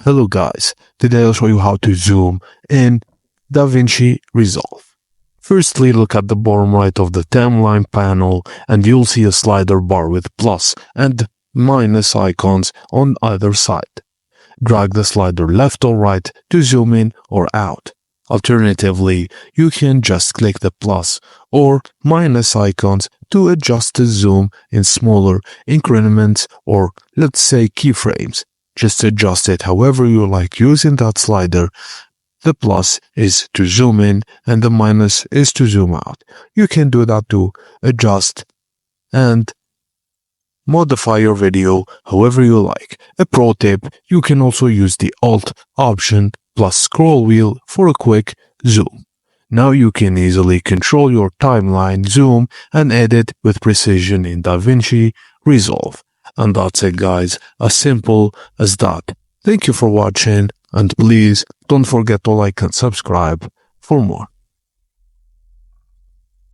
Hello guys, today I'll show you how to zoom in DaVinci Resolve. Firstly, look at the bottom right of the timeline panel and you'll see a slider bar with plus and minus icons on either side. Drag the slider left or right to zoom in or out. Alternatively, you can just click the plus or minus icons to adjust the zoom in smaller increments or, let's say, keyframes. Just adjust it however you like using that slider. The plus is to zoom in and the minus is to zoom out. You can do that to adjust and modify your video however you like. A pro tip, you can also use the Alt option plus scroll wheel for a quick zoom. Now you can easily control your timeline zoom and edit with precision in DaVinci Resolve. And that's it guys, as simple as that. Thank you for watching and please don't forget to like and subscribe for more.